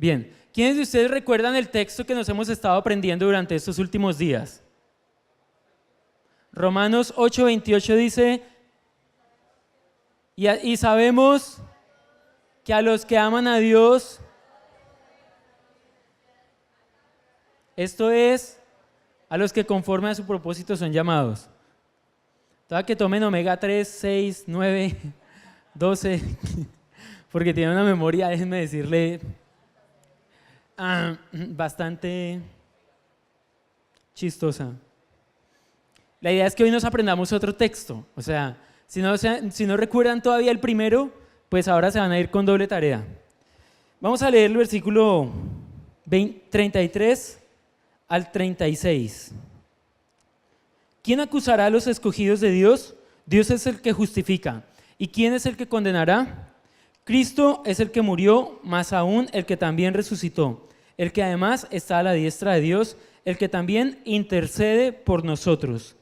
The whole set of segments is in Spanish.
Bien, ¿quiénes de ustedes recuerdan el texto que nos hemos estado aprendiendo durante estos últimos días? Romanos 8:28 dice, y sabemos que a los que aman a Dios, esto es, a los que conforme a su propósito son llamados. Toda que tomen omega 3, 6, 9, 12, porque tiene una memoria, déjenme decirle, bastante chistosa. La idea es que hoy nos aprendamos otro texto, o sea, si no recuerdan todavía el primero, pues ahora se van a ir con doble tarea. Vamos a leer el versículo 33 al 36. ¿Quién acusará a los escogidos de Dios? Dios es el que justifica. ¿Y quién es el que condenará? Cristo es el que murió, más aún el que también resucitó, el que además está a la diestra de Dios, el que también intercede por nosotros.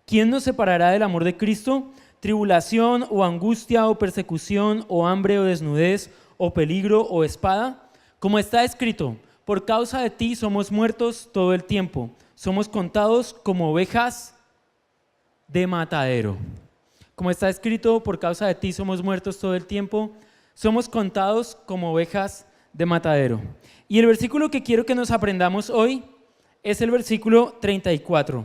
¿Quién nos separará del amor de Cristo? ¿Tribulación o angustia o persecución o hambre o desnudez o peligro o espada? Como está escrito, por causa de ti somos muertos todo el tiempo, somos contados como ovejas de matadero. Como está escrito, por causa de ti somos muertos todo el tiempo, somos contados como ovejas de matadero. Y el versículo que quiero que nos aprendamos hoy es el versículo 34,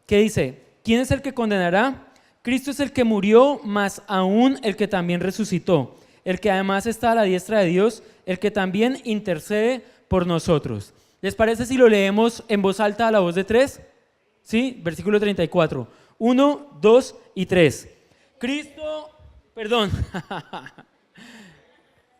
que dice, ¿quién es el que condenará? Cristo es el que murió, más aún el que también resucitó, el que además está a la diestra de Dios, el que también intercede por nosotros. ¿Les parece si lo leemos en voz alta a la voz de tres? ¿Sí? Versículo 34. 1, 2 y 3. Cristo, perdón.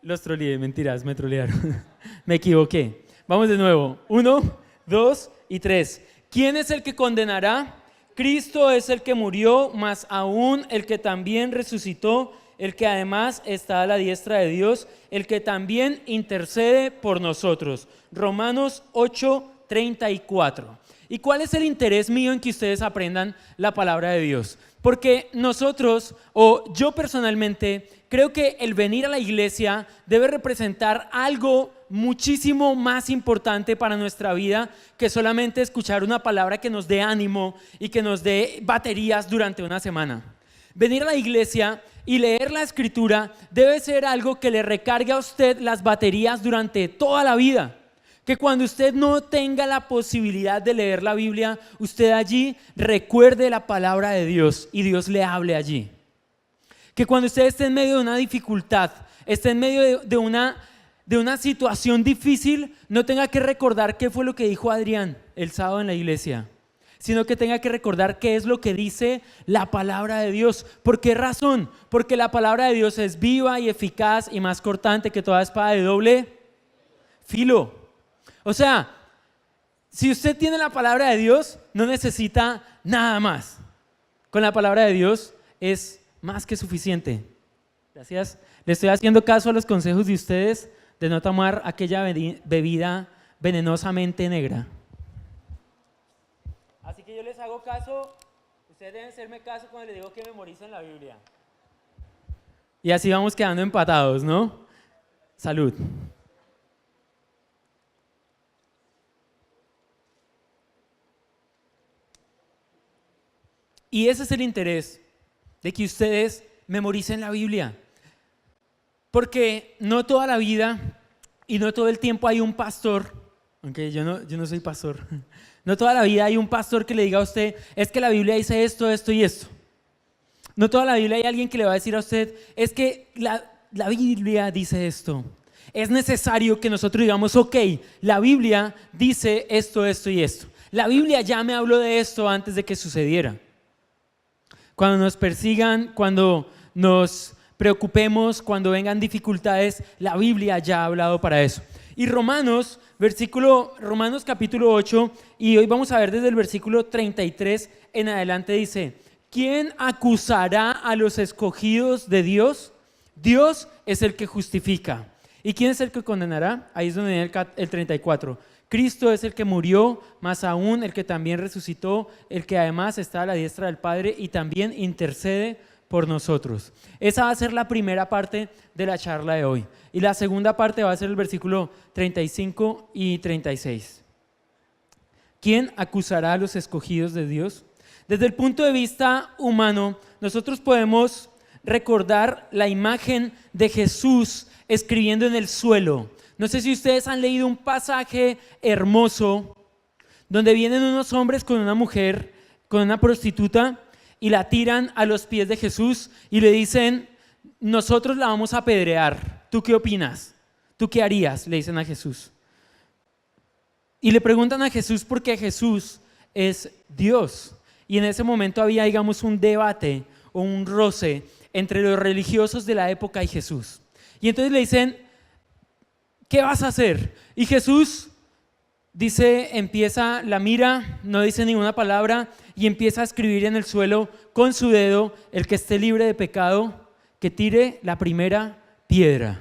Los troleé, mentiras, me trolearon. Me equivoqué. Vamos de nuevo. 1, 2 y 3. ¿Quién es el que condenará? Cristo es el que murió, más aún el que también resucitó, el que además está a la diestra de Dios, el que también intercede por nosotros. Romanos 8:34. ¿Y cuál es el interés mío en que ustedes aprendan la palabra de Dios? Porque nosotros, o yo personalmente, creo que el venir a la iglesia debe representar algo muchísimo más importante para nuestra vida que solamente escuchar una palabra que nos dé ánimo y que nos dé baterías durante una semana. Venir a la iglesia y leer la escritura debe ser algo que le recargue a usted las baterías durante toda la vida. Que cuando usted no tenga la posibilidad de leer la Biblia, usted allí recuerde la palabra de Dios y Dios le hable allí. Que cuando usted esté en medio de una dificultad, esté en medio de una situación difícil, no tenga que recordar qué fue lo que dijo Adrián el sábado en la iglesia, sino que tenga que recordar qué es lo que dice la palabra de Dios. ¿Por qué razón? Porque la palabra de Dios es viva y eficaz y más cortante que toda espada de doble filo. O sea, si usted tiene la palabra de Dios, no necesita nada más. Con la palabra de Dios es más que suficiente. Gracias. Le estoy haciendo caso a los consejos de ustedes de no tomar aquella bebida venenosamente negra. Así que yo les hago caso, ustedes deben hacerme caso cuando les digo que memoricen la Biblia. Y así vamos quedando empatados, ¿no? Salud. Y ese es el interés de que ustedes memoricen la Biblia. Porque no toda la vida y no todo el tiempo hay un pastor, aunque yo no soy pastor, no toda la vida hay un pastor que le diga a usted, es que la Biblia dice esto, esto y esto. No toda la Biblia hay alguien que le va a decir a usted, es que la Biblia dice esto. Es necesario que nosotros digamos, ok, la Biblia dice esto, esto y esto. La Biblia ya me habló de esto antes de que sucediera. Cuando nos persigan, cuando nos preocupemos, cuando vengan dificultades, la Biblia ya ha hablado para eso. Y Romanos capítulo 8, y hoy vamos a ver desde el versículo 33 en adelante, dice, ¿quién acusará a los escogidos de Dios? Dios es el que justifica. ¿Y quién es el que condenará? Ahí es donde viene el 34. Cristo es el que murió, más aún el que también resucitó, el que además está a la diestra del Padre y también intercede por nosotros. Esa va a ser la primera parte de la charla de hoy. Y la segunda parte va a ser el versículo 35 y 36. ¿Quién acusará a los escogidos de Dios? Desde el punto de vista humano, nosotros podemos recordar la imagen de Jesús escribiendo en el suelo. No sé si ustedes han leído un pasaje hermoso donde vienen unos hombres con una mujer, con una prostituta, y la tiran a los pies de Jesús y le dicen: nosotros la vamos a apedrear, ¿tú qué opinas? ¿Tú qué harías? Le dicen a Jesús. Y le preguntan a Jesús porque Jesús es Dios. Y en ese momento había, digamos, un debate o un roce entre los religiosos de la época y Jesús. Y entonces le dicen: ¿qué vas a hacer? Y Jesús dice, la mira, no dice ninguna palabra y empieza a escribir en el suelo con su dedo: el que esté libre de pecado, que tire la primera piedra.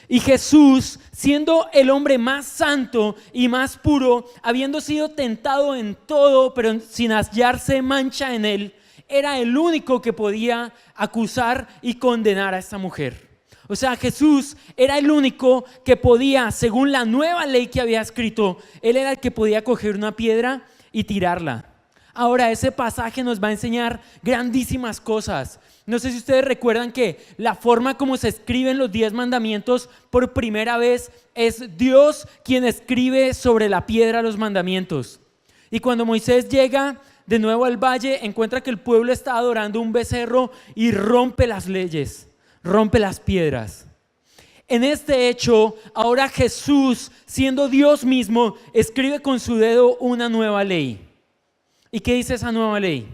Y Jesús, siendo el hombre más santo y más puro, habiendo sido tentado en todo, pero sin hallarse mancha en él, era el único que podía acusar y condenar a esta mujer. O sea, Jesús era el único que podía, según la nueva ley que había escrito, él era el que podía coger una piedra y tirarla. Ahora, ese pasaje nos va a enseñar grandísimas cosas. No sé si ustedes recuerdan que la forma como se escriben los 10 mandamientos por primera vez es Dios quien escribe sobre la piedra los mandamientos. Y cuando Moisés llega de nuevo al valle, encuentra que el pueblo está adorando un becerro y rompe las leyes, rompe las piedras. En este hecho, ahora Jesús, siendo Dios mismo, escribe con su dedo una nueva ley. ¿Y qué dice esa nueva ley?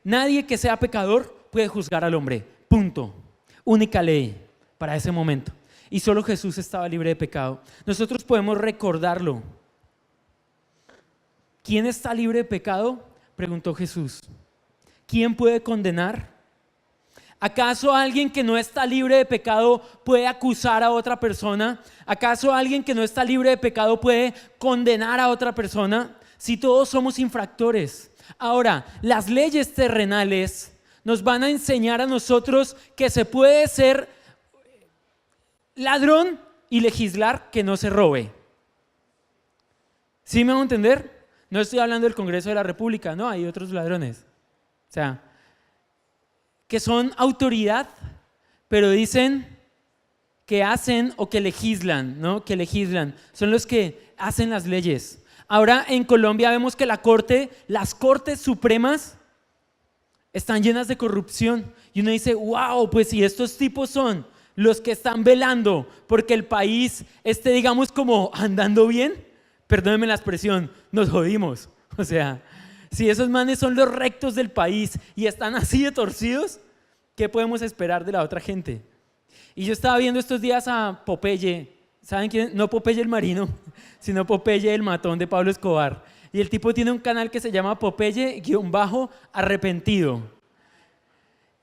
Nadie que sea pecador puede juzgar al hombre, punto. Única ley para ese momento. Y solo Jesús estaba libre de pecado. Nosotros podemos recordarlo. ¿Quién está libre de pecado?, preguntó Jesús. ¿Quién puede condenar? ¿Acaso alguien que no está libre de pecado puede acusar a otra persona? ¿Acaso alguien que no está libre de pecado puede condenar a otra persona? Si todos somos infractores. Ahora, las leyes terrenales nos van a enseñar a nosotros que se puede ser ladrón y legislar que no se robe. ¿Sí me hago entender? No estoy hablando del Congreso de la República, no, hay otros ladrones. O sea, que son autoridad, pero dicen que hacen o que legislan, ¿no? Que legislan, son los que hacen las leyes. Ahora en Colombia vemos que las cortes supremas están llenas de corrupción y uno dice: wow, pues si estos tipos son los que están velando porque el país esté, digamos, como andando bien, perdónenme la expresión, nos jodimos. O sea, si esos manes son los rectos del país y están así de torcidos, ¿qué podemos esperar de la otra gente? Y yo estaba viendo estos días a Popeye, ¿saben quién? No Popeye el marino, sino Popeye el matón de Pablo Escobar. Y el tipo tiene un canal que se llama Popeye-arrepentido.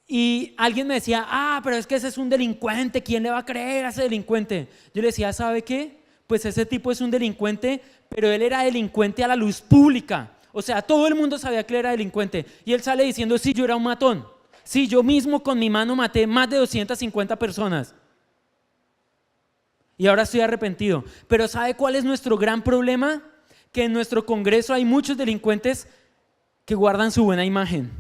Y alguien me decía: pero es que ese es un delincuente, ¿quién le va a creer a ese delincuente? Yo le decía: ¿sabe qué? Pues ese tipo es un delincuente, pero él era delincuente a la luz pública. O sea, todo el mundo sabía que él era delincuente. Y él sale diciendo: sí, yo era un matón. Sí, yo mismo con mi mano maté más de 250 personas. Y ahora estoy arrepentido. Pero ¿sabe cuál es nuestro gran problema? Que en nuestro Congreso hay muchos delincuentes que guardan su buena imagen.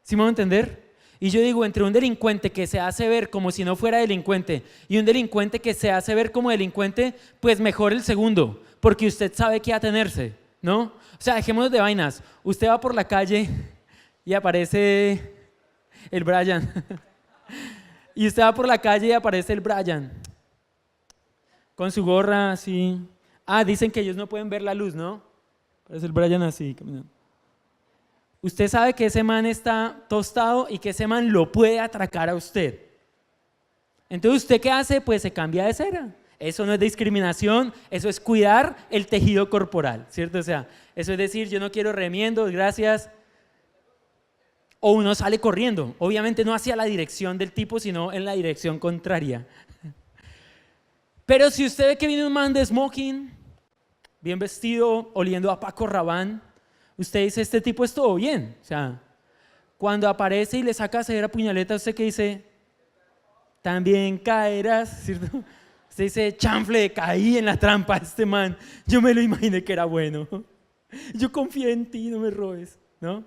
¿Sí me van a entender? Y yo digo, entre un delincuente que se hace ver como si no fuera delincuente y un delincuente que se hace ver como delincuente, pues mejor el segundo, porque usted sabe qué atenerse, ¿no? O sea, dejémonos de vainas. Usted va por la calle y aparece el Brian. Y usted va por la calle y aparece el Brian con su gorra así. Dicen que ellos no pueden ver la luz, ¿no? Parece el Brian así caminando. Usted sabe que ese man está tostado y que ese man lo puede atracar a usted. Entonces, ¿usted qué hace? Pues se cambia de cera. Eso no es discriminación, eso es cuidar el tejido corporal, ¿cierto? O sea, eso es decir, yo no quiero remiendos, gracias. O uno sale corriendo, obviamente no hacia la dirección del tipo, sino en la dirección contraria. Pero si usted ve que viene un man de smoking, bien vestido, oliendo a Paco Rabanne, usted dice: este tipo es todo bien. O sea, cuando aparece y le saca a cedera puñaleta, ¿usted qué dice? También caerás, ¿cierto? Usted dice, chanfle, caí en la trampa este man. Yo me lo imaginé que era bueno. Yo confié en ti, no me robes, ¿no?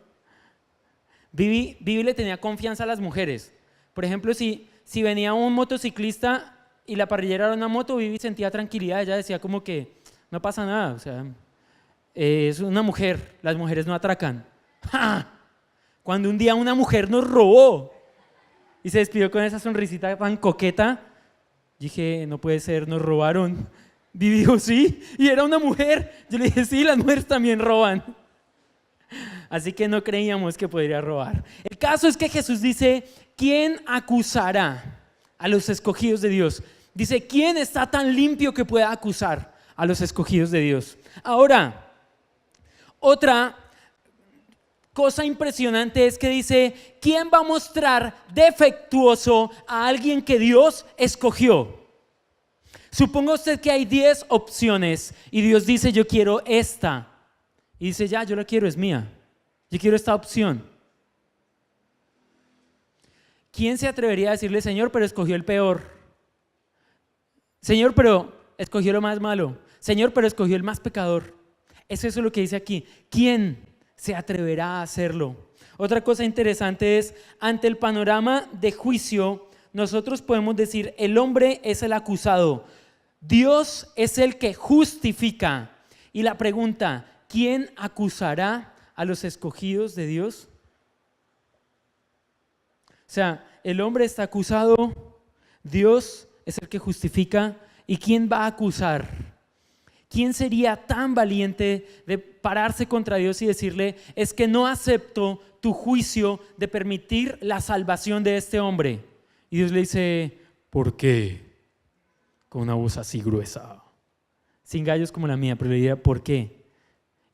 Vivi le tenía confianza a las mujeres. Por ejemplo, si venía un motociclista y la parrillera era una moto, Vivi sentía tranquilidad. Ella decía como que no pasa nada, o sea, es una mujer, las mujeres no atracan. ¡Ja! Cuando un día una mujer nos robó y se despidió con esa sonrisita tan coqueta, dije, no puede ser, nos robaron. Vivi dijo, sí, y era una mujer. Yo le dije, sí, las mujeres también roban. Así que no creíamos que podría robar. El caso es que Jesús dice, ¿quién acusará a los escogidos de Dios? Dice, ¿quién está tan limpio que pueda acusar a los escogidos de Dios? Ahora, otra cosa impresionante es que dice, ¿quién va a mostrar defectuoso a alguien que Dios escogió? Suponga usted que hay 10 opciones y Dios dice, yo quiero esta. Y dice, ya, yo la quiero, es mía. Yo quiero esta opción. ¿Quién se atrevería a decirle, Señor, pero escogió el peor? Señor, pero escogió lo más malo. Señor, pero escogió el más pecador. Eso es lo que dice aquí. ¿Quién se atreverá a hacerlo? Otra cosa interesante es, ante el panorama de juicio, nosotros podemos decir, el hombre es el acusado, Dios es el que justifica. Y la pregunta, ¿quién acusará a los escogidos de Dios? O sea, el hombre está acusado, Dios es el que justifica. ¿Y quién va a acusar? ¿Quién sería tan valiente de pararse contra Dios y decirle, es que no acepto tu juicio de permitir la salvación de este hombre? Y Dios le dice, ¿por qué? Con una voz así gruesa, sin gallos como la mía, pero le diría, ¿por qué?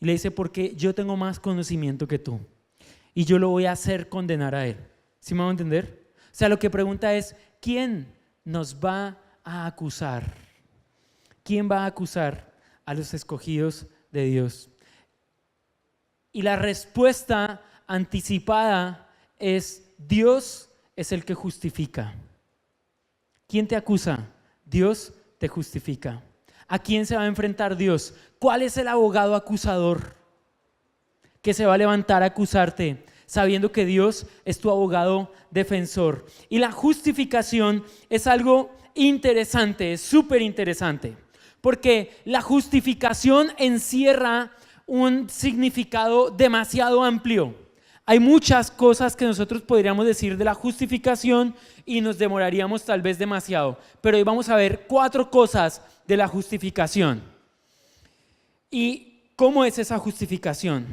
Y le dice, porque yo tengo más conocimiento que tú y yo lo voy a hacer condenar a él. ¿Sí me van a entender? O sea, lo que pregunta es, ¿quién nos va a acusar? ¿Quién va a acusar a los escogidos de Dios? Y la respuesta anticipada es, Dios es el que justifica. ¿Quién te acusa? Dios te justifica. ¿A quién se va a enfrentar Dios? ¿Cuál es el abogado acusador que se va a levantar a acusarte, sabiendo que Dios es tu abogado defensor? Y la justificación es algo interesante, es súper interesante, porque la justificación encierra un significado demasiado amplio. Hay muchas cosas que nosotros podríamos decir de la justificación y nos demoraríamos tal vez demasiado, pero hoy vamos a ver 4 cosas de la justificación. ¿Y cómo es esa justificación?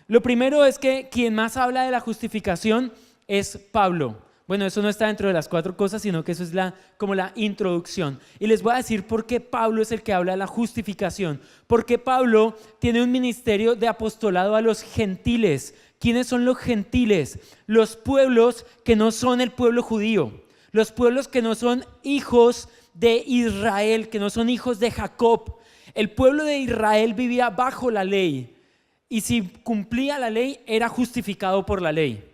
Lo primero es que quien más habla de la justificación es Pablo. Bueno, eso no está dentro de las 4 cosas, sino que eso es como la introducción. Y les voy a decir por qué Pablo es el que habla de la justificación. Porque Pablo tiene un ministerio de apostolado a los gentiles. ¿Quiénes son los gentiles? Los pueblos que no son el pueblo judío. Los pueblos que no son hijos de Israel, que no son hijos de Jacob. El pueblo de Israel vivía bajo la ley. Y si cumplía la ley, era justificado por la ley.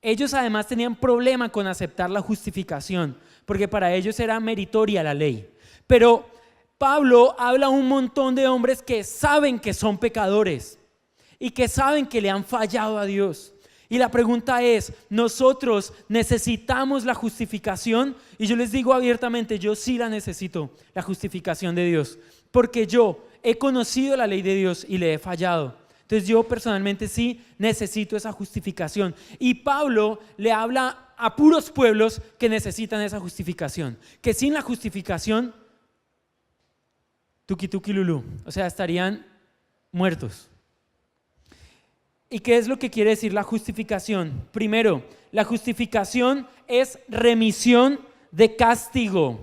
Ellos además tenían problema con aceptar la justificación, porque para ellos era meritoria la ley. Pero Pablo habla a un montón de hombres que saben que son pecadores y que saben que le han fallado a Dios. Y la pregunta es, ¿nosotros necesitamos la justificación? Y yo les digo abiertamente, yo sí la necesito, la justificación de Dios, porque yo he conocido la ley de Dios y le he fallado. Entonces yo personalmente sí necesito esa justificación. Y Pablo le habla a puros pueblos que necesitan esa justificación. Que sin la justificación, tuki tuki lulú, o sea, estarían muertos. ¿Y qué es lo que quiere decir la justificación? Primero, la justificación es remisión de castigo.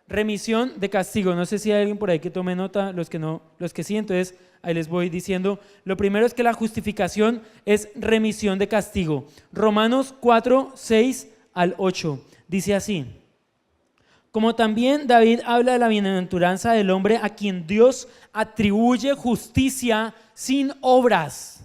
Remisión de castigo. No sé si hay alguien por ahí que tome nota, los que sí, entonces ahí les voy diciendo. Lo primero es que la justificación es remisión de castigo. Romanos 4, 6 al 8 dice así: como también David habla de la bienaventuranza del hombre a quien Dios atribuye justicia sin obras.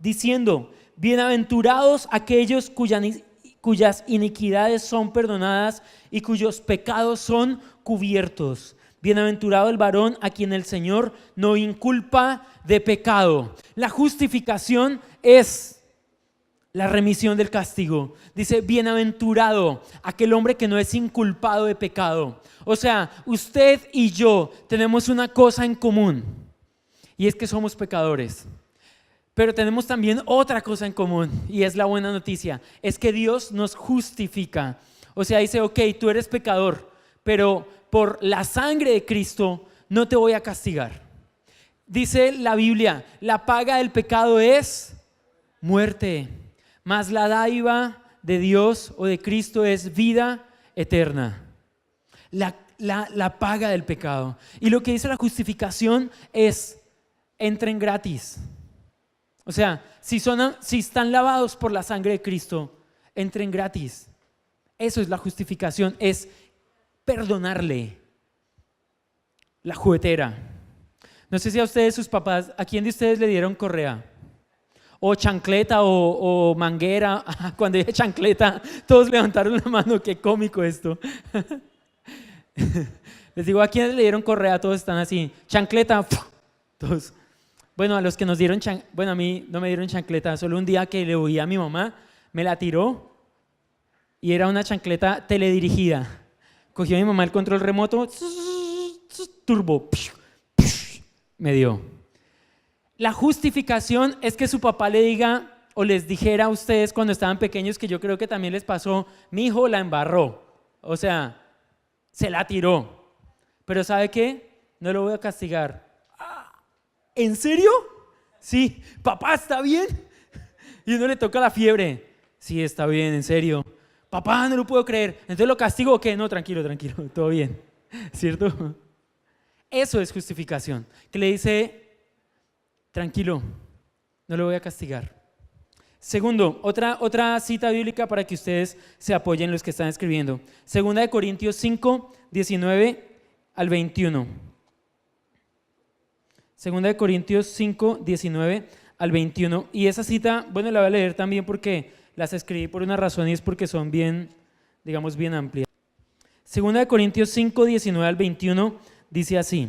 diciendo: bienaventurados aquellos cuyas iniquidades son perdonadas y cuyos pecados son cubiertos. Bienaventurado el varón a quien el Señor no inculpa de pecado. La justificación es la remisión del castigo. Dice: bienaventurado aquel hombre que no es inculpado de pecado. O sea, usted y yo tenemos una cosa en común, y es que somos pecadores. Pero tenemos también otra cosa en común, y es la buena noticia, es que Dios nos justifica. O sea, dice: ok, tú eres pecador, pero por la sangre de Cristo no te voy a castigar. Dice la Biblia: la paga del pecado es muerte, mas la dádiva de Dios o de Cristo es vida eterna. La paga del pecado. Y lo que dice la justificación es: entren gratis. O sea, si están lavados por la sangre de Cristo, entren gratis. Eso es la justificación, es perdonarle. La juguetera. No sé si a ustedes, sus papás, ¿a quién de ustedes le dieron correa? O chancleta o manguera. Cuando dije chancleta, todos levantaron la mano. Qué cómico esto. Les digo: ¿a quiénes le dieron correa? Todos están así. Chancleta. Todos. Bueno, a los que nos dieron bueno, a mí no me dieron chancleta. Solo un día que le oí a mi mamá, me la tiró y era una chancleta teledirigida. Cogió a mi mamá el control remoto, turbo, me dio. La justificación es que su papá le diga o les dijera a ustedes cuando estaban pequeños, que yo creo que también les pasó: mi hijo la embarró. O sea, se la tiró. Pero ¿sabe qué? No lo voy a castigar. ¿En serio? Sí. Papá, ¿está bien? Y uno le toca la fiebre. Sí, está bien, en serio. Papá, no lo puedo creer. Entonces lo castigo o qué? No, tranquilo, todo bien. ¿Cierto? Eso es justificación. Que le dice: tranquilo, no lo voy a castigar. Segundo, otra cita bíblica para que ustedes se apoyen los que están escribiendo. Segunda de Corintios 5, 19 al 21. Segunda de Corintios 5, 19 al 21. Y esa cita, bueno, la voy a leer también porque las escribí por una razón, y es porque son bien, digamos, bien amplias. Segunda de Corintios 5, 19 al 21 dice así: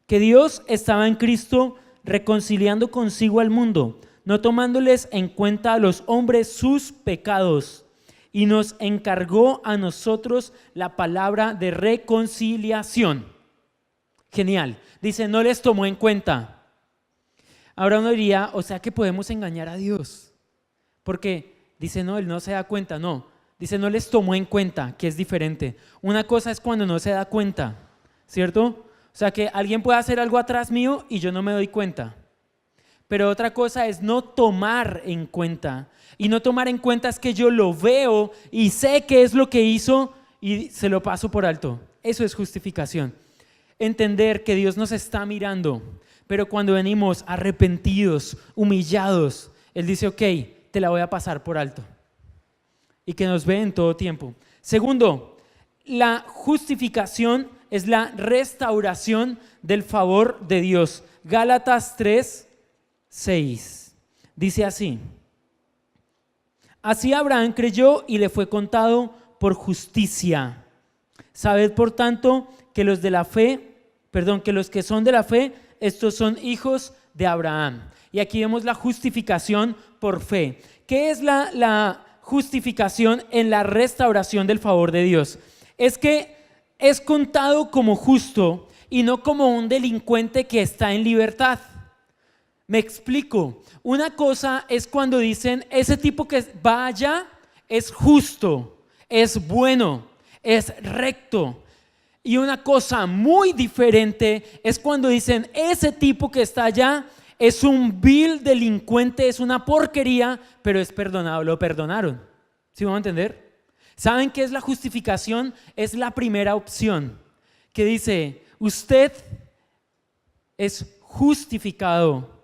que Dios estaba en Cristo reconciliando consigo al mundo, no tomándoles en cuenta a los hombres sus pecados, y nos encargó a nosotros la palabra de reconciliación. Genial. Dice: no les tomó en cuenta. Ahora uno diría: o sea que podemos engañar a Dios, porque dice: no, Él no se da cuenta. No, dice: no les tomó en cuenta, que es diferente. Una cosa es cuando no se da cuenta, ¿cierto? O sea, que alguien puede hacer algo atrás mío y yo no me doy cuenta. Pero otra cosa es no tomar en cuenta. Y no tomar en cuenta es que yo lo veo y sé qué es lo que hizo y se lo paso por alto. Eso es justificación. Entender que Dios nos está mirando, pero cuando venimos arrepentidos, humillados, Él dice: ok, te la voy a pasar por alto. Y que nos ve en todo tiempo. Segundo, la justificación es la restauración del favor de Dios. Gálatas 3, 6. Dice así: así Abraham creyó y le fue contado por justicia. Sabed por tanto que los que son de la fe, estos son hijos de Abraham. Y aquí vemos la justificación por fe. ¿Qué es la justificación en la restauración del favor de Dios? Es que es contado como justo y no como un delincuente que está en libertad. Me explico. Una cosa es cuando dicen: ese tipo que va allá es justo, es bueno, es recto. Y una cosa muy diferente es cuando dicen: ese tipo que está allá es un vil delincuente, es una porquería, pero es perdonado, lo perdonaron. ¿Sí vamos a entender? ¿Saben qué es la justificación? Es la primera opción que dice: usted es justificado.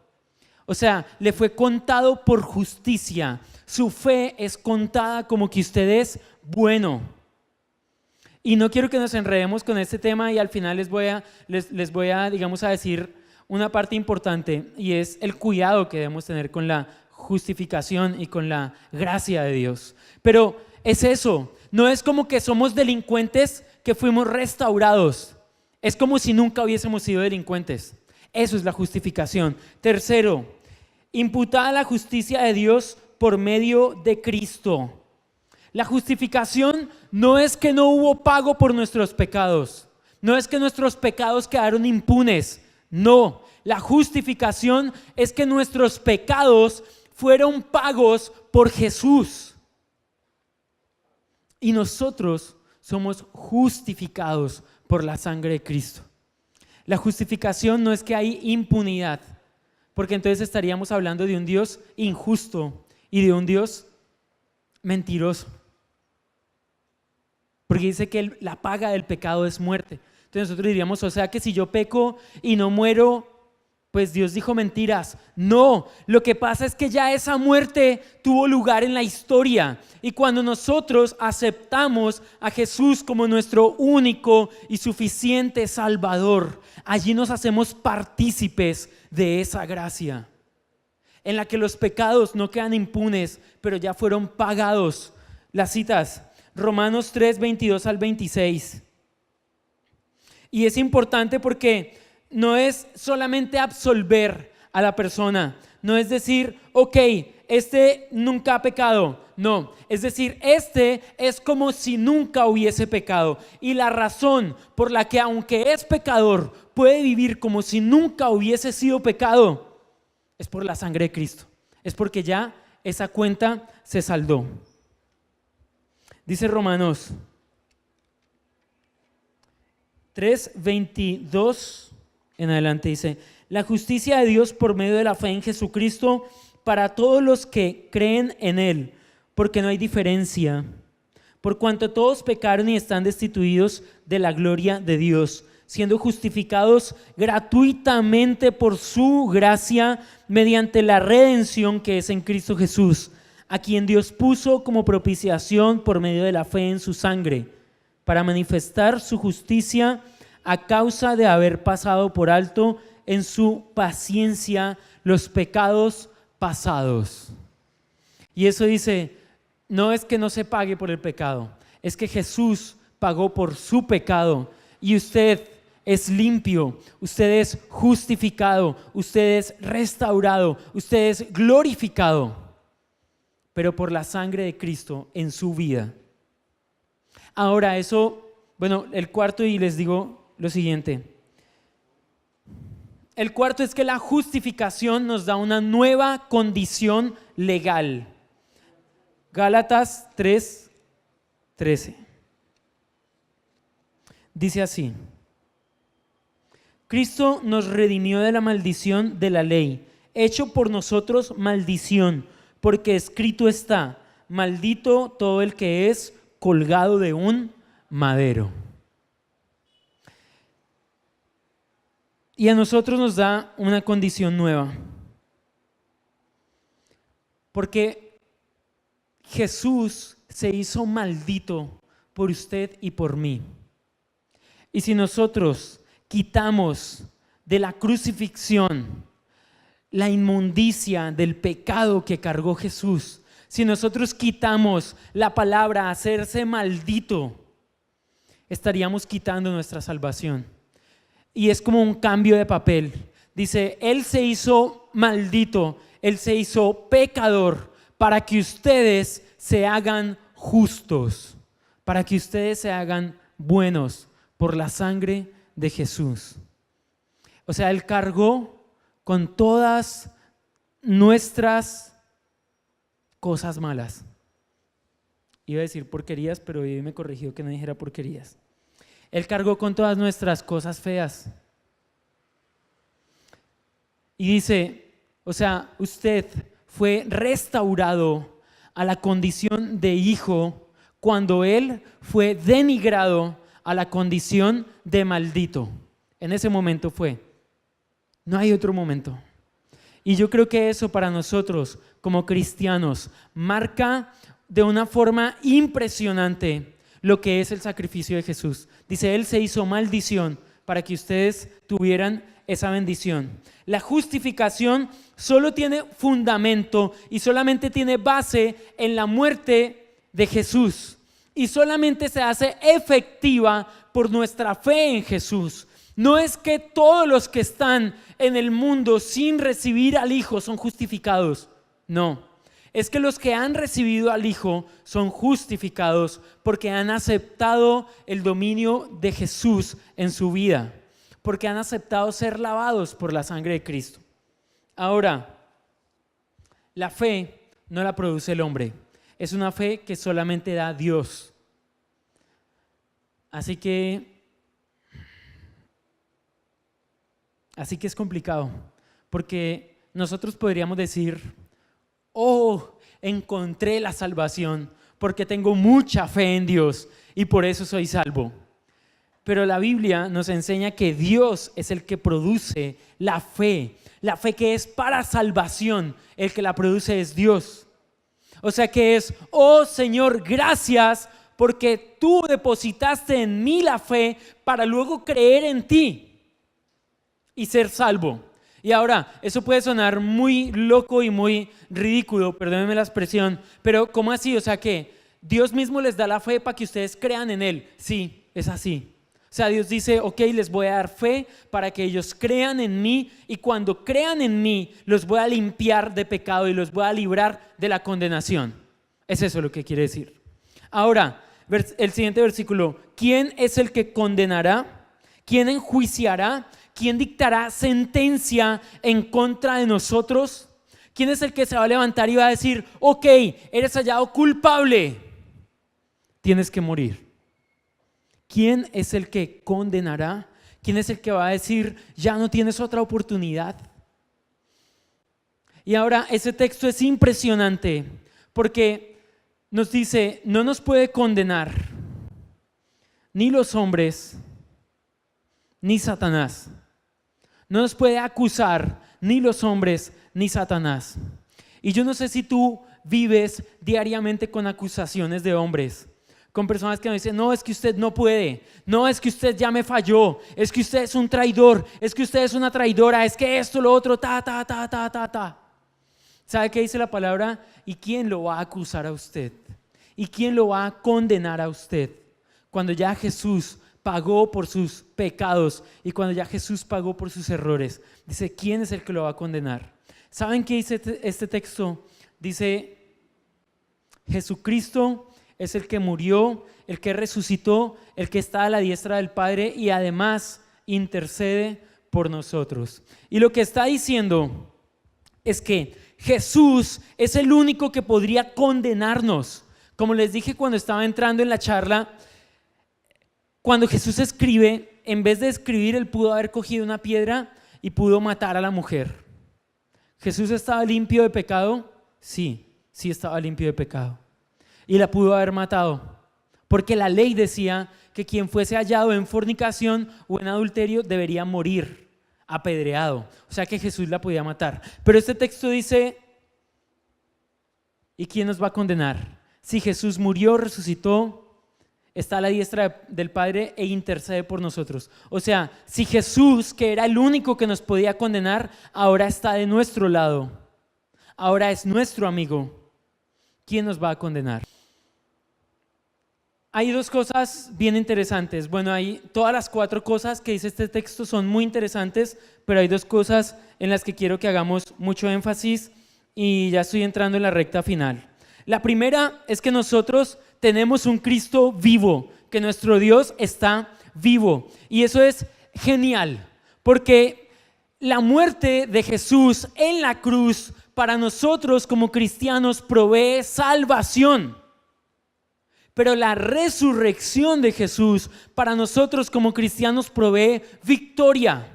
O sea, le fue contado por justicia. Su fe es contada como que usted es bueno. Y no quiero que nos enredemos con este tema y al final les voy a, digamos, a decir una parte importante y es el cuidado que debemos tener con la justificación y con la gracia de Dios. Pero es eso, no es como que somos delincuentes que fuimos restaurados, es como si nunca hubiésemos sido delincuentes. Eso es la justificación. Tercero, imputada la justicia de Dios por medio de Cristo. La justificación no es que no hubo pago por nuestros pecados, no es que nuestros pecados quedaron impunes, no. La justificación es que nuestros pecados fueron pagos por Jesús y nosotros somos justificados por la sangre de Cristo. La justificación no es que hay impunidad, porque entonces estaríamos hablando de un Dios injusto y de un Dios mentiroso. Porque dice que la paga del pecado es muerte. Entonces nosotros diríamos, o sea que si yo peco y no muero, pues Dios dijo mentiras. No, lo que pasa es que ya esa muerte tuvo lugar en la historia. Y cuando nosotros aceptamos a Jesús como nuestro único y suficiente Salvador, allí nos hacemos partícipes de esa gracia, en la que los pecados no quedan impunes, pero ya fueron pagados. Las citas, Romanos 3, 22 al 26. Y es importante porque no es solamente absolver a la persona, no es decir, ok, este nunca ha pecado, no, es decir, este es como si nunca hubiese pecado. Y la razón por la que aunque es pecador puede vivir como si nunca hubiese sido pecado es por la sangre de Cristo, es porque ya esa cuenta se saldó. Dice Romanos 3, 22 en adelante, dice: la justicia de Dios por medio de la fe en Jesucristo para todos los que creen en Él, porque no hay diferencia, por cuanto todos pecaron y están destituidos de la gloria de Dios, siendo justificados gratuitamente por su gracia mediante la redención que es en Cristo Jesús, a quien Dios puso como propiciación por medio de la fe en su sangre, para manifestar su justicia a causa de haber pasado por alto en su paciencia los pecados pasados. Y eso dice, no es que no se pague por el pecado, es que Jesús pagó por su pecado y usted es limpio, usted es justificado, usted es restaurado, usted es glorificado, pero por la sangre de Cristo en su vida. Ahora eso, bueno, el cuarto, y les digo lo siguiente. El cuarto es que la justificación nos da una nueva condición legal. Gálatas 3:13. Dice así: Cristo nos redimió de la maldición de la ley, hecho por nosotros maldición, porque escrito está: maldito todo el que es colgado de un madero. Y a nosotros nos da una condición nueva, porque Jesús se hizo maldito por usted y por mí. Y si nosotros quitamos de la crucifixión la inmundicia del pecado que cargó Jesús, si nosotros quitamos la palabra hacerse maldito, estaríamos quitando nuestra salvación. Y es como un cambio de papel. Dice, Él se hizo maldito, Él se hizo pecador para que ustedes se hagan justos, para que ustedes se hagan buenos por la sangre de Jesús. O sea, Él cargó con todas nuestras cosas malas. Iba a decir porquerías, pero hoy me corrigió que no dijera porquerías. Él cargó con todas nuestras cosas feas. Y dice, o sea, usted fue restaurado a la condición de hijo cuando Él fue denigrado a la condición de maldito. En ese momento fue. No hay otro momento. Y yo creo que eso para nosotros como cristianos marca de una forma impresionante lo que es el sacrificio de Jesús. Dice, Él se hizo maldición para que ustedes tuvieran esa bendición. La justificación solo tiene fundamento y solamente tiene base en la muerte de Jesús. Y solamente se hace efectiva por nuestra fe en Jesús. No es que todos los que están en el mundo sin recibir al Hijo son justificados. No, es que los que han recibido al Hijo son justificados porque han aceptado el dominio de Jesús en su vida, porque han aceptado ser lavados por la sangre de Cristo. Ahora, la fe no la produce el hombre, es una fe que solamente da Dios. Así que es complicado, porque nosotros podríamos decir, oh, encontré la salvación porque tengo mucha fe en Dios y por eso soy salvo. Pero la Biblia nos enseña que Dios es el que produce la fe que es para salvación, el que la produce es Dios. O sea que es, oh Señor, gracias porque tú depositaste en mí la fe para luego creer en ti y ser salvo. Y ahora, eso puede sonar muy loco y muy ridículo, perdónenme la expresión, pero ¿cómo así? O sea que Dios mismo les da la fe para que ustedes crean en Él. Sí, es así. O sea, Dios dice, ok, les voy a dar fe para que ellos crean en mí y cuando crean en mí, los voy a limpiar de pecado y los voy a librar de la condenación. Es eso lo que quiere decir. Ahora, el siguiente versículo, ¿quién es el que condenará? ¿Quién enjuiciará? ¿Quién dictará sentencia en contra de nosotros? ¿Quién es el que se va a levantar y va a decir, ok, eres hallado culpable, tienes que morir? ¿Quién es el que condenará? ¿Quién es el que va a decir, ya no tienes otra oportunidad? Y ahora ese texto es impresionante porque nos dice, no nos puede condenar ni los hombres ni Satanás. No nos puede acusar ni los hombres ni Satanás. Y yo no sé si tú vives diariamente con acusaciones de hombres, con personas que me dicen, no, es que usted no puede, no, es que usted ya me falló, es que usted es un traidor, es que usted es una traidora, es que esto, lo otro, ta. ¿Sabe qué dice la palabra? ¿Y quién lo va a acusar a usted? ¿Y quién lo va a condenar a usted? Cuando ya Jesús pagó por sus pecados y cuando ya Jesús pagó por sus errores, dice, ¿quién es el que lo va a condenar? ¿Saben qué dice este texto? Dice, Jesucristo es el que murió, el que resucitó, el que está a la diestra del Padre y además intercede por nosotros. Y lo que está diciendo es que Jesús es el único que podría condenarnos. Como les dije cuando estaba entrando en la charla, cuando Jesús escribe, en vez de escribir, él pudo haber cogido una piedra y pudo matar a la mujer. ¿Jesús estaba limpio de pecado? Sí estaba limpio de pecado. Y la pudo haber matado, porque la ley decía que quien fuese hallado en fornicación o en adulterio debería morir apedreado. O sea que Jesús la podía matar. Pero este texto dice, ¿y quién nos va a condenar? Si Jesús murió, resucitó, está a la diestra del Padre e intercede por nosotros. O sea, si Jesús, que era el único que nos podía condenar, ahora está de nuestro lado, ahora es nuestro amigo, ¿quién nos va a condenar? Hay dos cosas bien interesantes. Bueno, todas las 4 cosas que dice este texto son muy interesantes, pero hay 2 cosas en las que quiero que hagamos mucho énfasis y ya estoy entrando en la recta final. La primera es que nosotros tenemos un Cristo vivo, que nuestro Dios está vivo. Y eso es genial, porque la muerte de Jesús en la cruz para nosotros como cristianos provee salvación. Pero la resurrección de Jesús para nosotros como cristianos provee victoria.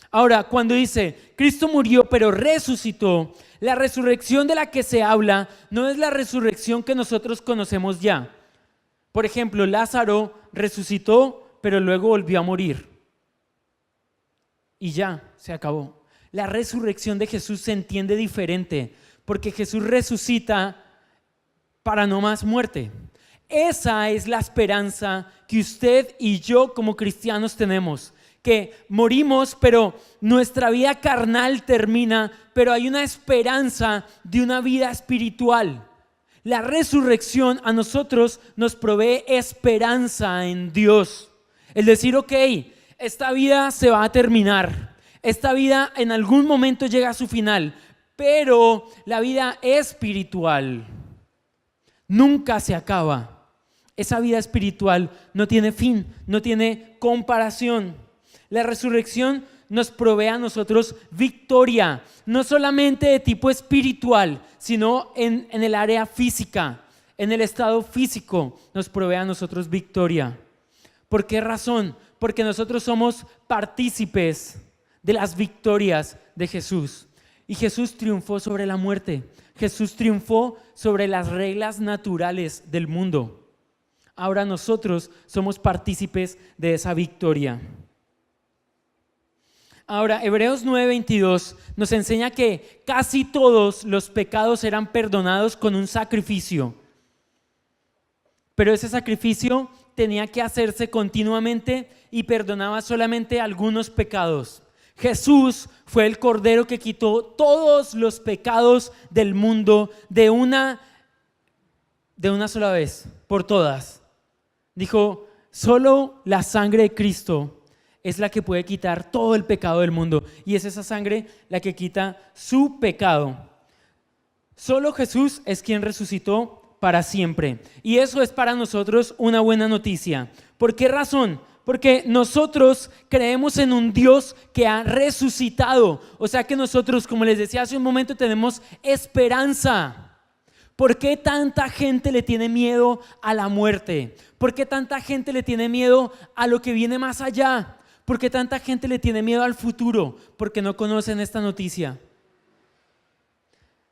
Ahora, cuando dice, Cristo murió pero resucitó, la resurrección de la que se habla no es la resurrección que nosotros conocemos ya. Por ejemplo, Lázaro resucitó pero luego volvió a morir. Y ya, se acabó. La resurrección de Jesús se entiende diferente, porque Jesús resucita para no más muerte. Esa es la esperanza que usted y yo como cristianos tenemos, que morimos, pero nuestra vida carnal termina, pero hay una esperanza de una vida espiritual. La resurrección a nosotros nos provee esperanza en Dios. Es decir, ok, esta vida se va a terminar, esta vida en algún momento llega a su final, pero la vida espiritual nunca se acaba. Esa vida espiritual no tiene fin, no tiene comparación. La resurrección nos provee a nosotros victoria, no solamente de tipo espiritual, sino en el área física, en el estado físico nos provee a nosotros victoria. ¿Por qué razón? Porque nosotros somos partícipes de las victorias de Jesús. Y Jesús triunfó sobre la muerte. Jesús triunfó sobre las reglas naturales del mundo. Ahora nosotros somos partícipes de esa victoria. Ahora, Hebreos 9:22 nos enseña que casi todos los pecados eran perdonados con un sacrificio. Pero ese sacrificio tenía que hacerse continuamente y perdonaba solamente algunos pecados. Jesús fue el Cordero que quitó todos los pecados del mundo de una sola vez, por todas. Dijo, solo la sangre de Cristo es la que puede quitar todo el pecado del mundo. Y es esa sangre la que quita su pecado. Solo Jesús es quien resucitó para siempre. Y eso es para nosotros una buena noticia. ¿Por qué razón? Porque nosotros creemos en un Dios que ha resucitado. O sea que nosotros, como les decía hace un momento, tenemos esperanza. ¿Por qué tanta gente le tiene miedo a la muerte? ¿Por qué tanta gente le tiene miedo a lo que viene más allá? ¿Por qué tanta gente le tiene miedo al futuro? Porque no conocen esta noticia.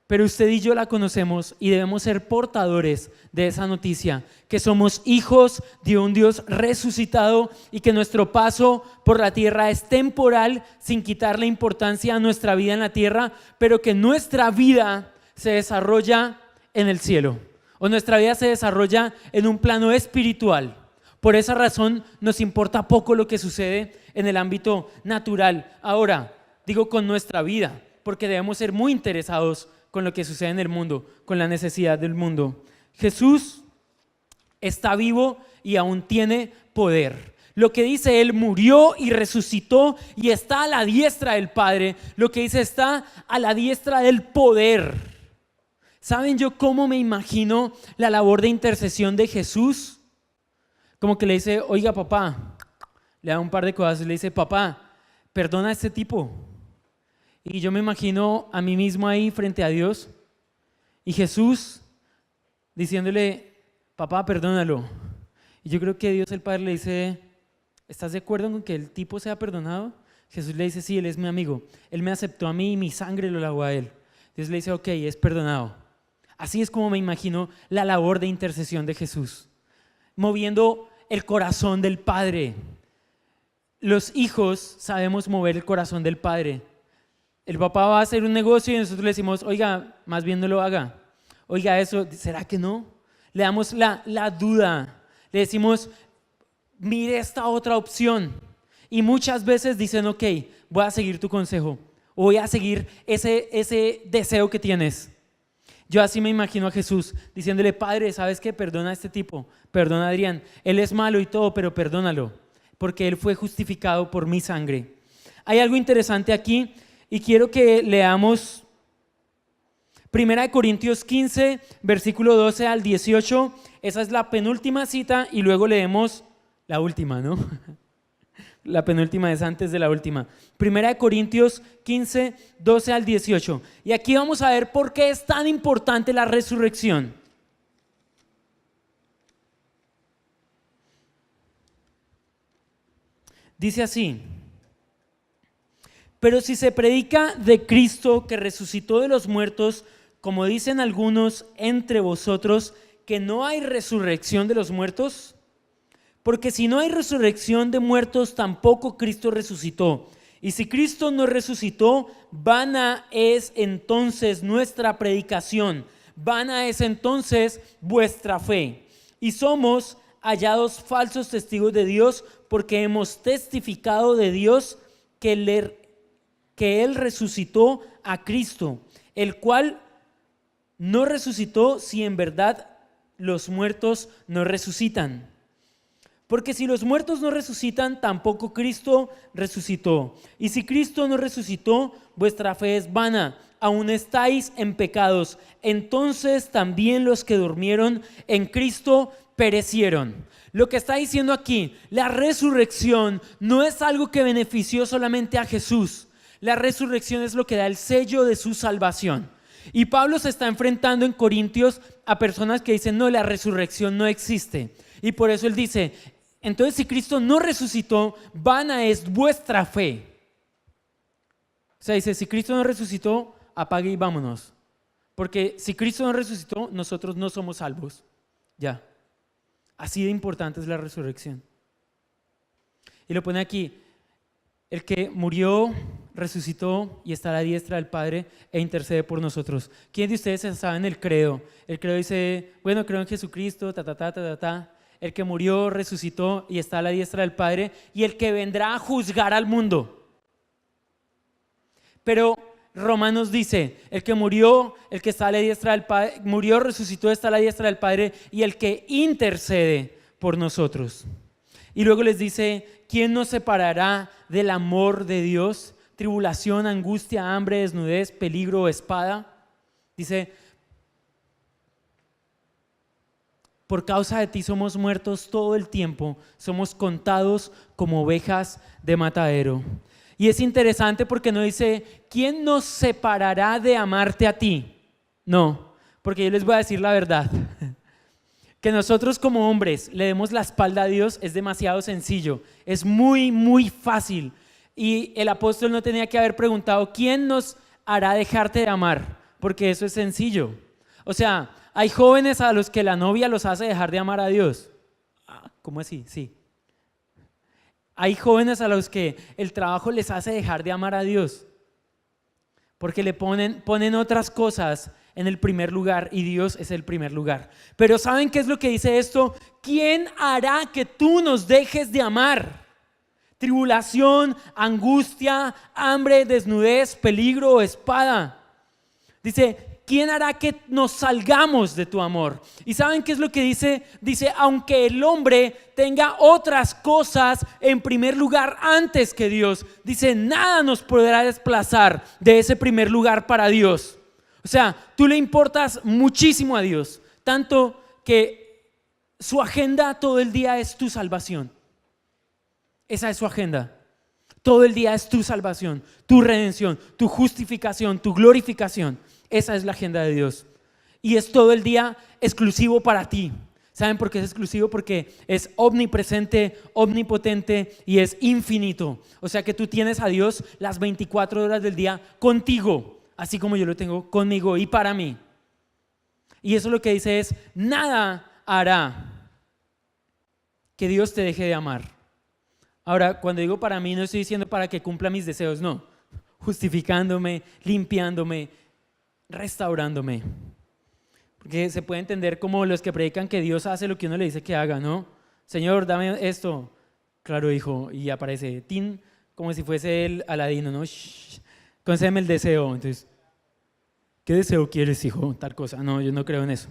Pero usted y yo la conocemos y debemos ser portadores de esa noticia, que somos hijos de un Dios resucitado y que nuestro paso por la tierra es temporal, sin quitarle importancia a nuestra vida en la tierra, pero que nuestra vida se desarrolla en el cielo, o nuestra vida se desarrolla en un plano espiritual. Por esa razón nos importa poco lo que sucede en el ámbito natural. Ahora, digo con nuestra vida, porque debemos ser muy interesados con lo que sucede en el mundo, con la necesidad del mundo. Jesús está vivo y aún tiene poder. Lo que dice él, murió y resucitó y está a la diestra del Padre. Lo que dice, está a la diestra del poder. ¿Saben yo cómo me imagino la labor de intercesión de Jesús? Como que le dice, oiga papá, le da un par de cosas y le dice, papá, perdona a este tipo. Y yo me imagino a mí mismo ahí frente a Dios y Jesús diciéndole, papá, perdónalo. Y yo creo que Dios el Padre le dice, ¿estás de acuerdo con que el tipo sea perdonado? Jesús le dice, sí, él es mi amigo, él me aceptó a mí y mi sangre lo lavó a él. Dios le dice, ok, es perdonado. Así es como me imagino la labor de intercesión de Jesús, moviendo el corazón del Padre. Los hijos sabemos mover el corazón del Padre. El papá va a hacer un negocio y nosotros le decimos, oiga, más bien no lo haga. Oiga, eso, ¿será que no? Le damos la duda. Le decimos, mire esta otra opción. Y muchas veces dicen, ok, voy a seguir tu consejo. O voy a seguir ese deseo que tienes. Yo así me imagino a Jesús diciéndole, Padre, ¿sabes qué? Perdona a este tipo, perdona a Adrián. Él es malo y todo, pero perdónalo, porque él fue justificado por mi sangre. Hay algo interesante aquí y quiero que leamos 1 Corintios 15, versículo 12 al 18. Esa es la penúltima cita y luego leemos la última, ¿no? La penúltima es antes de la última. 1 Corintios 15, 12 al 18. Y aquí vamos a ver por qué es tan importante la resurrección. Dice así: pero si se predica de Cristo que resucitó de los muertos, como dicen algunos entre vosotros, que no hay resurrección de los muertos, porque si no hay resurrección de muertos, tampoco Cristo resucitó. Y si Cristo no resucitó, vana es entonces nuestra predicación, vana es entonces vuestra fe. Y somos hallados falsos testigos de Dios, porque hemos testificado de Dios que Él resucitó a Cristo, el cual no resucitó si en verdad los muertos no resucitan. Porque si los muertos no resucitan, tampoco Cristo resucitó. Y si Cristo no resucitó, vuestra fe es vana, aún estáis en pecados. Entonces también los que durmieron en Cristo perecieron. Lo que está diciendo aquí, la resurrección no es algo que benefició solamente a Jesús. La resurrección es lo que da el sello de su salvación. Y Pablo se está enfrentando en Corintios a personas que dicen, no, la resurrección no existe. Y por eso él dice, entonces si Cristo no resucitó, vana es vuestra fe. O sea, dice, si Cristo no resucitó, apague y vámonos. Porque si Cristo no resucitó, nosotros no somos salvos. Ya. Así de importante es la resurrección. Y lo pone aquí, el que murió, resucitó y está a la diestra del Padre e intercede por nosotros. ¿Quién de ustedes saben el credo? El credo dice, bueno, creo en Jesucristo, El que murió, resucitó y está a la diestra del Padre, y el que vendrá a juzgar al mundo. Pero Romanos dice, el que murió, el que está a la diestra del Padre, murió, resucitó, está a la diestra del Padre, y el que intercede por nosotros. Y luego les dice, ¿quién nos separará del amor de Dios? Tribulación, angustia, hambre, desnudez, peligro o espada. Dice, por causa de ti somos muertos todo el tiempo, somos contados como ovejas de matadero. Y es interesante porque no dice, ¿quién nos separará de amarte a ti? No, porque yo les voy a decir la verdad. Que nosotros como hombres le demos la espalda a Dios es demasiado sencillo, es muy, muy fácil. Y el apóstol no tenía que haber preguntado, ¿quién nos hará dejarte de amar? Porque eso es sencillo. O sea, hay jóvenes a los que la novia los hace dejar de amar a Dios. ¿Cómo así? Sí. Hay jóvenes a los que el trabajo les hace dejar de amar a Dios. Porque le ponen otras cosas en el primer lugar y Dios es el primer lugar. Pero ¿saben qué es lo que dice esto? ¿Quién hará que tú nos dejes de amar? Tribulación, angustia, hambre, desnudez, peligro o espada. Dice, ¿quién hará que nos salgamos de tu amor? ¿Y saben qué es lo que dice? Dice, aunque el hombre tenga otras cosas en primer lugar antes que Dios, dice, nada nos podrá desplazar de ese primer lugar para Dios. O sea, tú le importas muchísimo a Dios, tanto que su agenda todo el día es tu salvación. Esa es su agenda. Todo el día es tu salvación, tu redención, tu justificación, tu glorificación. Esa es la agenda de Dios. Y es todo el día exclusivo para ti. ¿Saben por qué es exclusivo? Porque es omnipresente, omnipotente y es infinito. O sea que tú tienes a Dios las 24 horas del día contigo, así como yo lo tengo conmigo y para mí. Y eso lo que dice es, nada hará que Dios te deje de amar. Ahora, cuando digo para mí, no estoy diciendo para que cumpla mis deseos, no. Justificándome, limpiándome, restaurándome. Porque se puede entender como los que predican que Dios hace lo que uno le dice que haga, ¿no? Señor, dame esto. Claro, hijo, y aparece tin, como si fuese el Aladino, ¿no? Shh, concédeme el deseo. Entonces, ¿qué deseo quieres, hijo? Tal cosa. No, yo no creo en eso.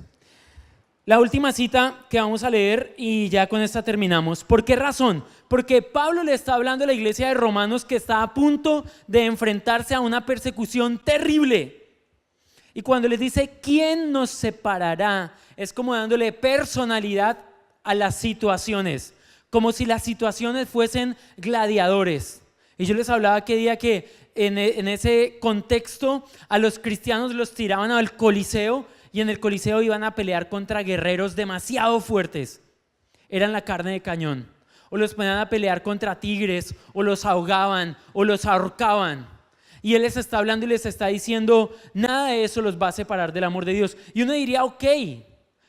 La última cita que vamos a leer y ya con esta terminamos. ¿Por qué razón? Porque Pablo le está hablando a la iglesia de Romanos que está a punto de enfrentarse a una persecución terrible. Y cuando les dice, ¿quién nos separará? Es como dándole personalidad a las situaciones, como si las situaciones fuesen gladiadores. Y yo les hablaba aquel día que en ese contexto a los cristianos los tiraban al Coliseo y en el Coliseo iban a pelear contra guerreros demasiado fuertes. Eran la carne de cañón. O los ponían a pelear contra tigres, o los ahogaban, o los ahorcaban. Y Él les está hablando y les está diciendo, nada de eso los va a separar del amor de Dios. Y uno diría, ok,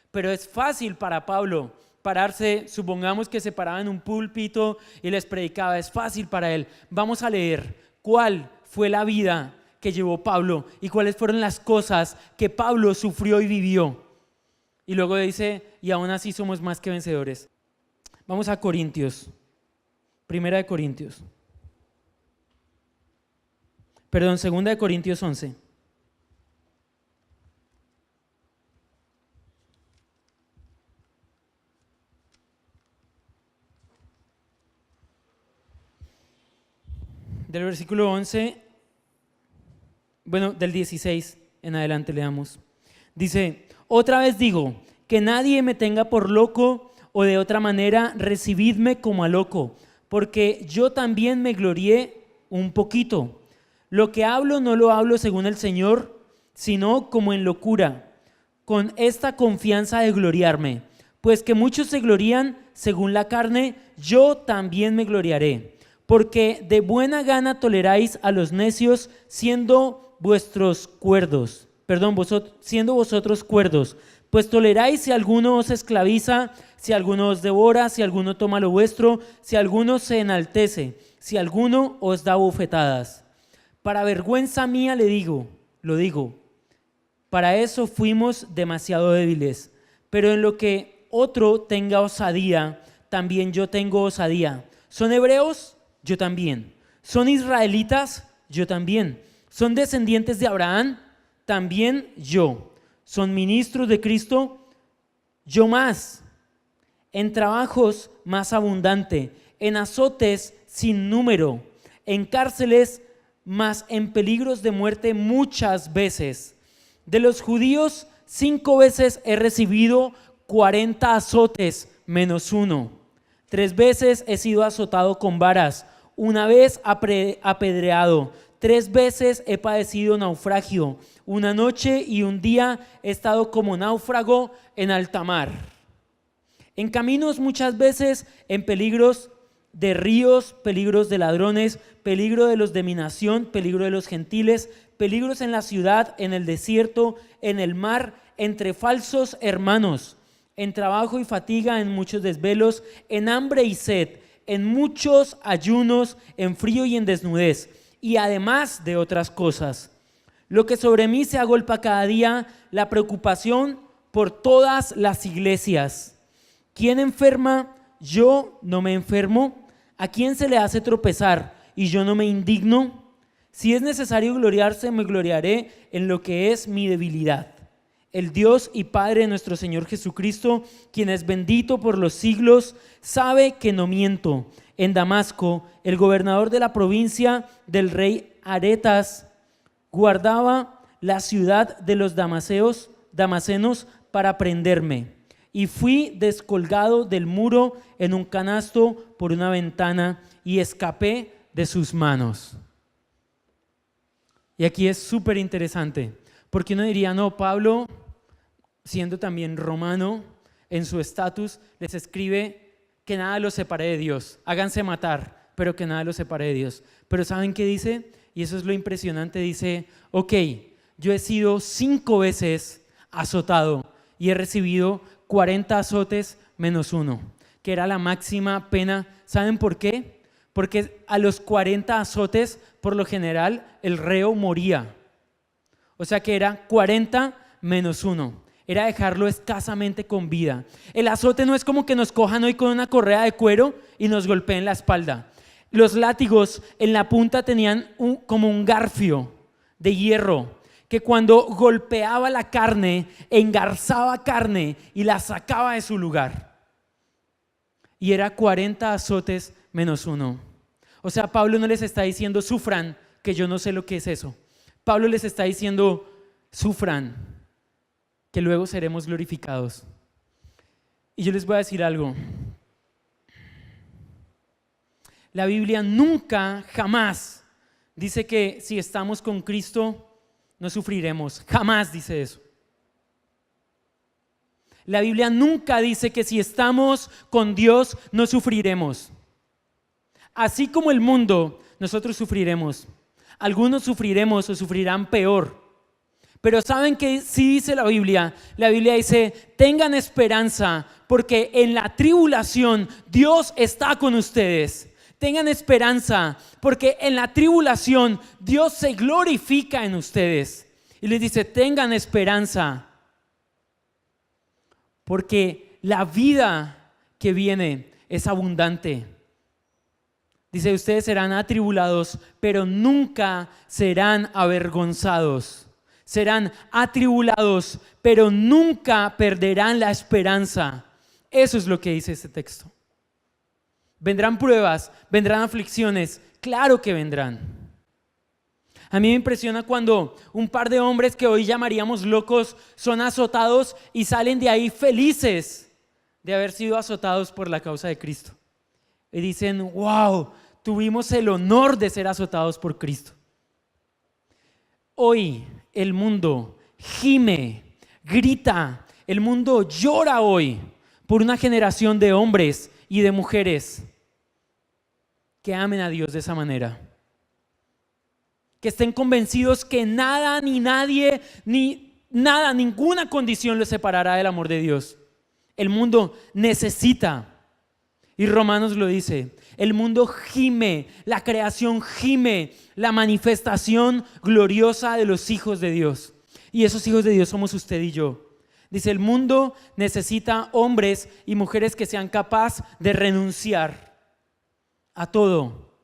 pero es fácil para Pablo pararse, supongamos que se paraba en un púlpito y les predicaba, es fácil para él. Vamos a leer cuál fue la vida que llevó Pablo y cuáles fueron las cosas que Pablo sufrió y vivió. Y luego dice, y aún así somos más que vencedores. Vamos a Corintios, Primera de Corintios. Perdón, Segunda de Corintios 11. Del versículo 11, bueno, del 16 en adelante leamos. Dice, otra vez digo, que nadie me tenga por loco, o de otra manera recibidme como a loco, porque yo también me glorié un poquito. Lo que hablo no lo hablo según el Señor, sino como en locura, con esta confianza de gloriarme. Pues que muchos se glorían según la carne, yo también me gloriaré. Porque de buena gana toleráis a los necios, siendo vosotros cuerdos. Pues toleráis si alguno os esclaviza, si alguno os devora, si alguno toma lo vuestro, si alguno se enaltece, si alguno os da bofetadas. Para vergüenza mía lo digo, para eso fuimos demasiado débiles. Pero en lo que otro tenga osadía, también yo tengo osadía. ¿Son hebreos? Yo también. ¿Son israelitas? Yo también. ¿Son descendientes de Abraham? También yo. ¿Son ministros de Cristo? Yo más. En trabajos más abundante, en azotes sin número, en cárceles, mas en peligros de muerte muchas veces. De los judíos 5 veces he recibido 40 azotes menos 1. 3 veces he sido azotado con varas, 1 vez apedreado, 3 veces he padecido naufragio, 1 noche y 1 día he estado como náufrago en alta mar. En caminos muchas veces, en peligros de ríos, peligros de ladrones, peligro de los de mi nación, peligro de los gentiles, peligros en la ciudad, en el desierto, en el mar, entre falsos hermanos, en trabajo y fatiga, en muchos desvelos, en hambre y sed, en muchos ayunos, en frío y en desnudez, y además de otras cosas. Lo que sobre mí se agolpa cada día, la preocupación por todas las iglesias. ¿Quién enferma? Yo no me enfermo. ¿A quién se le hace tropezar y yo no me indigno? Si es necesario gloriarse, me gloriaré en lo que es mi debilidad. El Dios y Padre de nuestro Señor Jesucristo, quien es bendito por los siglos, sabe que no miento. En Damasco, el gobernador de la provincia del rey Aretas guardaba la ciudad de los damasenos para prenderme. Y fui descolgado del muro en un canasto por una ventana y escapé de sus manos. Y aquí es súper interesante, porque uno diría, no, Pablo, siendo también romano, en su estatus, les escribe que nada los separe de Dios, háganse matar, pero que nada los separe de Dios. Pero ¿saben qué dice? Y eso es lo impresionante, dice, ok, yo he sido 5 veces azotado y he recibido 40 azotes menos 1, que era la máxima pena. ¿Saben por qué? Porque a los 40 azotes, por lo general, el reo moría. O sea que era 40 menos 1. Era dejarlo escasamente con vida. El azote no es como que nos cojan hoy con una correa de cuero y nos golpeen la espalda. Los látigos en la punta tenían como un garfio de hierro, que cuando golpeaba la carne, engarzaba carne y la sacaba de su lugar. Y era 40 azotes menos 1. O sea, Pablo no les está diciendo sufran, que yo no sé lo que es eso. Pablo les está diciendo sufran, que luego seremos glorificados. Y yo les voy a decir algo. La Biblia nunca, jamás dice que si estamos con Cristo no sufriremos. Jamás dice eso. La Biblia nunca dice que si estamos con Dios no sufriremos. Así como el mundo, nosotros sufriremos. Algunos sufriremos o sufrirán peor. Pero ¿saben qué sí dice la Biblia? La Biblia dice, tengan esperanza, porque en la tribulación Dios está con ustedes. Tengan esperanza, porque en la tribulación Dios se glorifica en ustedes. Y les dice, tengan esperanza, porque la vida que viene es abundante. Dice, ustedes serán atribulados, pero nunca serán avergonzados. Serán atribulados, pero nunca perderán la esperanza. Eso es lo que dice este texto. Vendrán pruebas, vendrán aflicciones, claro que vendrán. A mí me impresiona cuando un par de hombres que hoy llamaríamos locos son azotados y salen de ahí felices de haber sido azotados por la causa de Cristo. Y dicen, wow, tuvimos el honor de ser azotados por Cristo. Hoy el mundo gime, grita, el mundo llora hoy por una generación de hombres y de mujeres que amen a Dios de esa manera. Que estén convencidos que nada ni nadie, ni nada, ninguna condición los separará del amor de Dios. El mundo necesita, y Romanos lo dice, el mundo gime, la creación gime, la manifestación gloriosa de los hijos de Dios. Y esos hijos de Dios somos usted y yo. Dice, el mundo necesita hombres y mujeres que sean capaces de renunciar a todo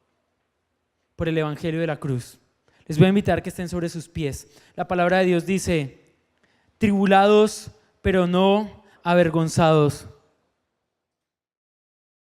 por el evangelio de la cruz. Les voy a invitar que estén sobre sus pies. La palabra de Dios dice, tribulados, pero no avergonzados.